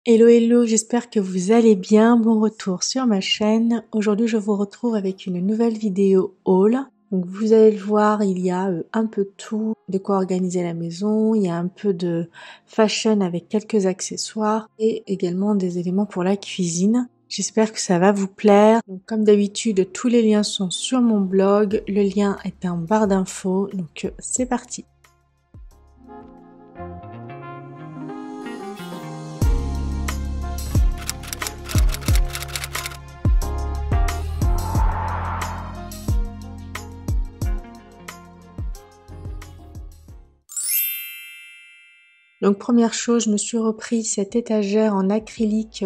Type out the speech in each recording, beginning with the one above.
Hello hello, j'espère que vous allez bien, bon retour sur ma chaîne. Aujourd'hui je vous retrouve avec une nouvelle vidéo haul. Donc vous allez le voir, il y a un peu de tout, de quoi organiser la maison, il y a un peu de fashion avec quelques accessoires et également des éléments pour la cuisine. J'espère que ça va vous plaire. Donc comme d'habitude, tous les liens sont sur mon blog, le lien est en barre d'infos, donc c'est parti. Donc première chose, je me suis repris cette étagère en acrylique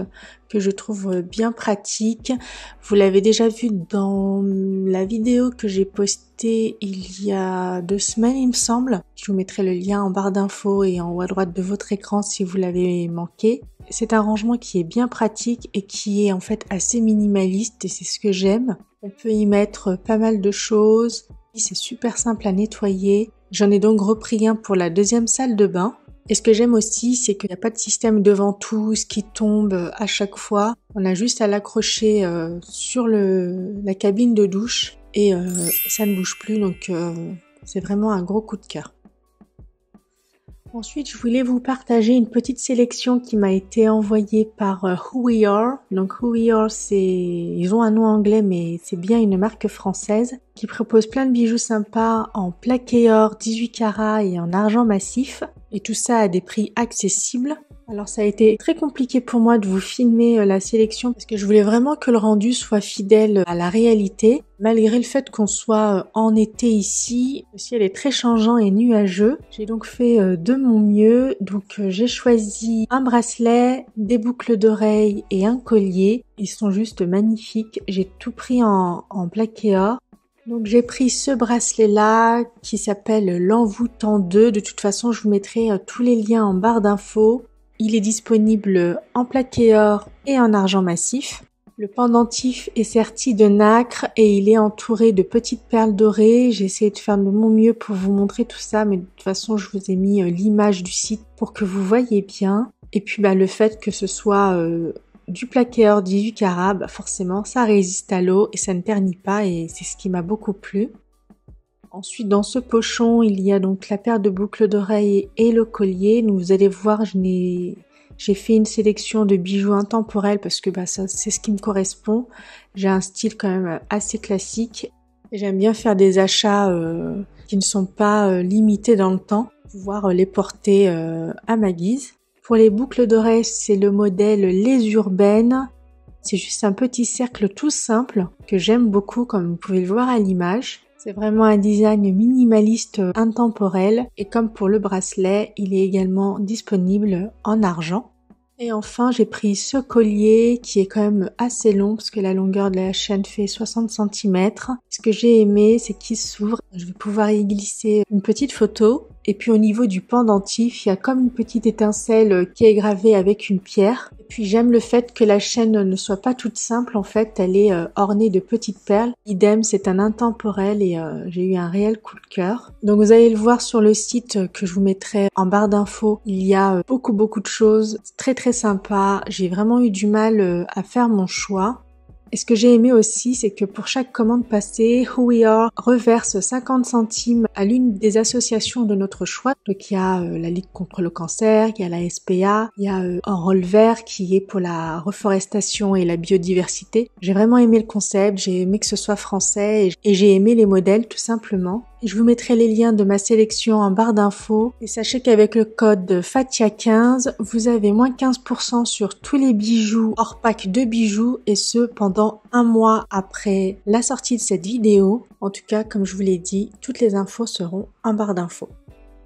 que je trouve bien pratique. Vous l'avez déjà vu dans la vidéo que j'ai postée il y a 2 semaines il me semble. Je vous mettrai le lien en barre d'infos et en haut à droite de votre écran si vous l'avez manqué. C'est un rangement qui est bien pratique et qui est en fait assez minimaliste et c'est ce que j'aime. On peut y mettre pas mal de choses. C'est super simple à nettoyer. J'en ai donc repris un pour la deuxième salle de bain. Et ce que j'aime aussi, c'est qu'il n'y a pas de système de ventouse qui tombe à chaque fois. On a juste à l'accrocher sur la cabine de douche et ça ne bouge plus, donc c'est vraiment un gros coup de cœur. Ensuite, je voulais vous partager une petite sélection qui m'a été envoyée par Who We Are. Donc Who We Are, ils ont un nom anglais, mais c'est bien une marque française qui propose plein de bijoux sympas en plaqué or, 18 carats et en argent massif. Et tout ça à des prix accessibles. Alors ça a été très compliqué pour moi de vous filmer la sélection parce que je voulais vraiment que le rendu soit fidèle à la réalité. Malgré le fait qu'on soit en été ici, le ciel est très changeant et nuageux. J'ai donc fait de mon mieux. Donc j'ai choisi un bracelet, des boucles d'oreilles et un collier. Ils sont juste magnifiques. J'ai tout pris en plaqué or. Donc j'ai pris ce bracelet-là qui s'appelle l'envoûtant 2. De toute façon, je vous mettrai tous les liens en barre d'infos. Il est disponible en plaqué or et en argent massif. Le pendentif est serti de nacre et il est entouré de petites perles dorées. J'ai essayé de faire de mon mieux pour vous montrer tout ça, mais de toute façon, je vous ai mis l'image du site pour que vous voyez bien. Et puis le fait que ce soit du plaqué or 18 carats, forcément ça résiste à l'eau et ça ne ternit pas et c'est ce qui m'a beaucoup plu. Ensuite dans ce pochon il y a donc la paire de boucles d'oreilles et le collier. Donc, vous allez voir j'ai fait une sélection de bijoux intemporels parce que ça c'est ce qui me correspond. J'ai un style quand même assez classique et j'aime bien faire des achats qui ne sont pas limités dans le temps, pouvoir les porter à ma guise. Pour les boucles d'oreilles, c'est le modèle Les Urbaines. C'est juste un petit cercle tout simple que j'aime beaucoup comme vous pouvez le voir à l'image. C'est vraiment un design minimaliste intemporel et comme pour le bracelet, il est également disponible en argent. Et enfin, j'ai pris ce collier qui est quand même assez long parce que la longueur de la chaîne fait 60 cm. Ce que j'ai aimé, c'est qu'il s'ouvre. Je vais pouvoir y glisser une petite photo. Et puis au niveau du pendentif, il y a comme une petite étincelle qui est gravée avec une pierre. Et puis j'aime le fait que la chaîne ne soit pas toute simple, en fait, elle est ornée de petites perles. Idem, c'est un intemporel et j'ai eu un réel coup de cœur. Donc vous allez le voir sur le site que je vous mettrai en barre d'infos. Il y a beaucoup de choses, très très sympa. J'ai vraiment eu du mal à faire mon choix. Et ce que j'ai aimé aussi, c'est que pour chaque commande passée, Who We Are reverse 50 centimes à l'une des associations de notre choix. Donc il y a la Ligue contre le cancer, il y a la SPA, il y a Enrôle Vert qui est pour la reforestation et la biodiversité. J'ai vraiment aimé le concept, j'ai aimé que ce soit français et j'ai aimé les modèles tout simplement. Et je vous mettrai les liens de ma sélection en barre d'infos. Et sachez qu'avec le code FATIA15, vous avez moins 15% sur tous les bijoux hors pack de bijoux et ce pendant 1 mois après la sortie de cette vidéo. En tout cas, comme je vous l'ai dit, toutes les infos seront en barre d'infos.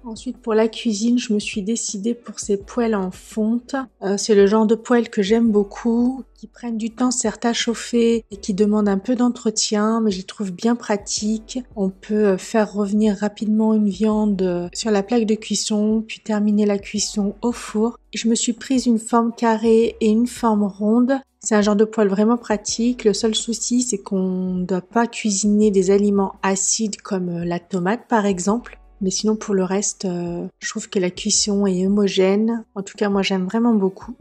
Ensuite, pour la cuisine, je me suis décidée pour ces poêles en fonte. C'est le genre de poêles que j'aime beaucoup, qui prennent du temps certes à chauffer et qui demandent un peu d'entretien, mais je les trouve bien pratiques. On peut faire revenir rapidement une viande sur la plaque de cuisson, puis terminer la cuisson au four. Je me suis prise une forme carrée et une forme ronde. C'est un genre de poêle vraiment pratique. Le seul souci, c'est qu'on ne doit pas cuisiner des aliments acides comme la tomate par exemple. Mais sinon pour le reste, je trouve que la cuisson est homogène. En tout cas moi j'aime vraiment beaucoup.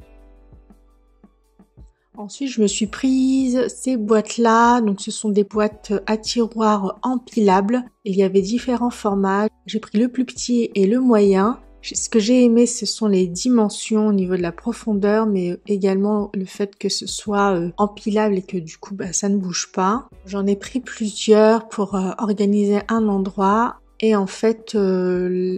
Ensuite, je me suis prise ces boîtes-là. Donc, ce sont des boîtes à tiroirs empilables. Il y avait différents formats. J'ai pris le plus petit et le moyen. Ce que j'ai aimé, ce sont les dimensions au niveau de la profondeur, mais également le fait que ce soit empilable et que du coup, ça ne bouge pas. J'en ai pris plusieurs pour organiser un endroit. Et en fait,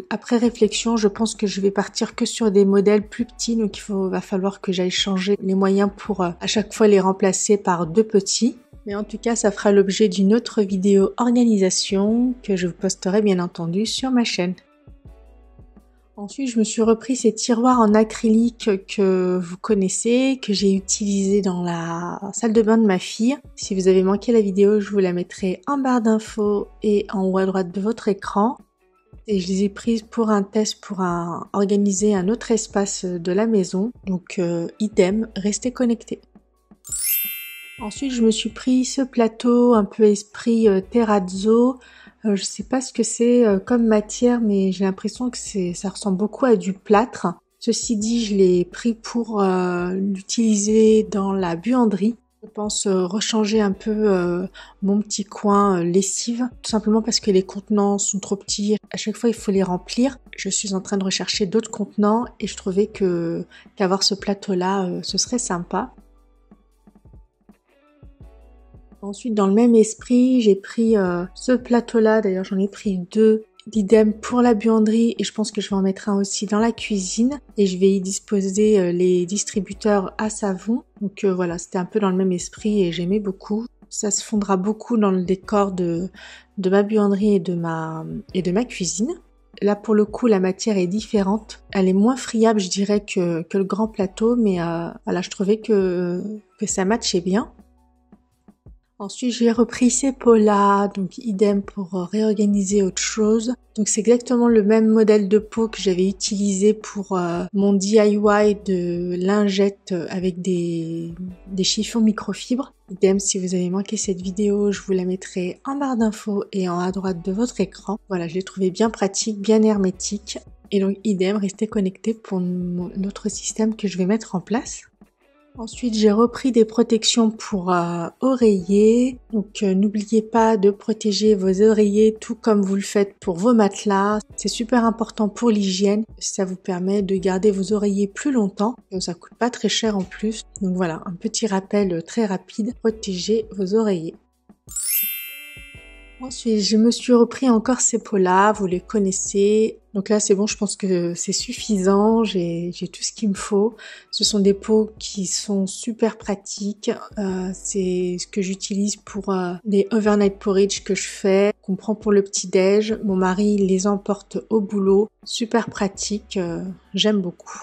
après réflexion, je pense que je vais partir que sur des modèles plus petits. Donc va falloir que j'aille changer les moyens pour à chaque fois les remplacer par 2 petits. Mais en tout cas, ça fera l'objet d'une autre vidéo organisation que je vous posterai bien entendu sur ma chaîne. Ensuite, je me suis repris ces tiroirs en acrylique que vous connaissez, que j'ai utilisé dans la salle de bain de ma fille. Si vous avez manqué la vidéo, je vous la mettrai en barre d'infos et en haut à droite de votre écran. Et je les ai prises pour un test pour organiser un autre espace de la maison. Donc idem, restez connectés. Ensuite, je me suis pris ce plateau un peu esprit terrazzo. Je sais pas ce que c'est comme matière, mais j'ai l'impression que ça ressemble beaucoup à du plâtre. Ceci dit, je l'ai pris pour l'utiliser dans la buanderie. Je pense rechanger un peu mon petit coin lessive, tout simplement parce que les contenants sont trop petits. À chaque fois, il faut les remplir. Je suis en train de rechercher d'autres contenants et je trouvais qu'avoir ce plateau-là, ce serait sympa. Ensuite, dans le même esprit, j'ai pris ce plateau-là. D'ailleurs, j'en ai pris 2 d'idem pour la buanderie et je pense que je vais en mettre un aussi dans la cuisine. Et je vais y disposer les distributeurs à savon. Donc voilà, c'était un peu dans le même esprit et j'aimais beaucoup. Ça se fondra beaucoup dans le décor de ma buanderie et de ma cuisine. Là, pour le coup, la matière est différente. Elle est moins friable, je dirais, que le grand plateau. Mais voilà, je trouvais que ça matchait bien. Ensuite, j'ai repris ces pots-là, donc idem pour réorganiser autre chose. Donc c'est exactement le même modèle de pot que j'avais utilisé pour mon DIY de lingettes avec des chiffons microfibres. Idem, si vous avez manqué cette vidéo, je vous la mettrai en barre d'infos et en haut à droite de votre écran. Voilà, je l'ai trouvé bien pratique, bien hermétique. Et donc idem, restez connectés pour l'autre système que je vais mettre en place. Ensuite, j'ai repris des protections pour oreillers. Donc, n'oubliez pas de protéger vos oreillers tout comme vous le faites pour vos matelas. C'est super important pour l'hygiène. Ça vous permet de garder vos oreillers plus longtemps. Et ça coûte pas très cher en plus. Donc voilà, un petit rappel très rapide. Protégez vos oreillers. Ensuite, je me suis repris encore ces pots-là, vous les connaissez. Donc là, c'est bon, je pense que c'est suffisant, j'ai tout ce qu'il me faut. Ce sont des pots qui sont super pratiques. C'est ce que j'utilise pour les overnight porridge que je fais, qu'on prend pour le petit-déj. Mon mari les emporte au boulot. Super pratique, j'aime beaucoup.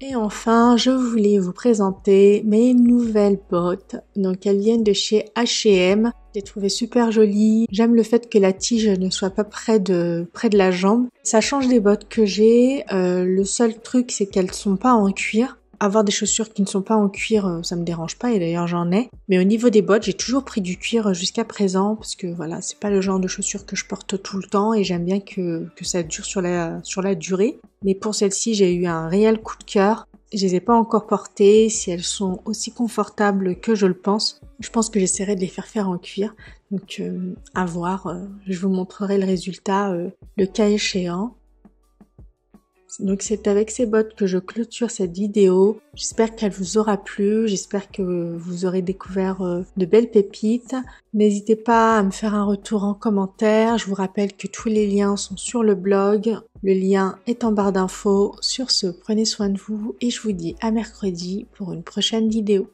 Et enfin, je voulais vous présenter mes nouvelles bottes. Donc elles viennent de chez H&M. Je les trouvais super jolies. J'aime le fait que la tige ne soit pas près de la jambe. Ça change des bottes que j'ai. Le seul truc, c'est qu'elles sont pas en cuir. Avoir des chaussures qui ne sont pas en cuir, ça me dérange pas et d'ailleurs j'en ai. Mais au niveau des bottes, j'ai toujours pris du cuir jusqu'à présent parce que voilà, c'est pas le genre de chaussures que je porte tout le temps et j'aime bien que ça dure sur la durée. Mais pour celle-ci, j'ai eu un réel coup de cœur. Je les ai pas encore portées, si elles sont aussi confortables que je le pense. Je pense que j'essaierai de les faire en cuir. Donc à voir, je vous montrerai le résultat le cas échéant. Donc c'est avec ces bottes que je clôture cette vidéo. J'espère qu'elle vous aura plu, j'espère que vous aurez découvert de belles pépites. N'hésitez pas à me faire un retour en commentaire. Je vous rappelle que tous les liens sont sur le blog. Le lien est en barre d'infos. Sur ce, prenez soin de vous et je vous dis à mercredi pour une prochaine vidéo.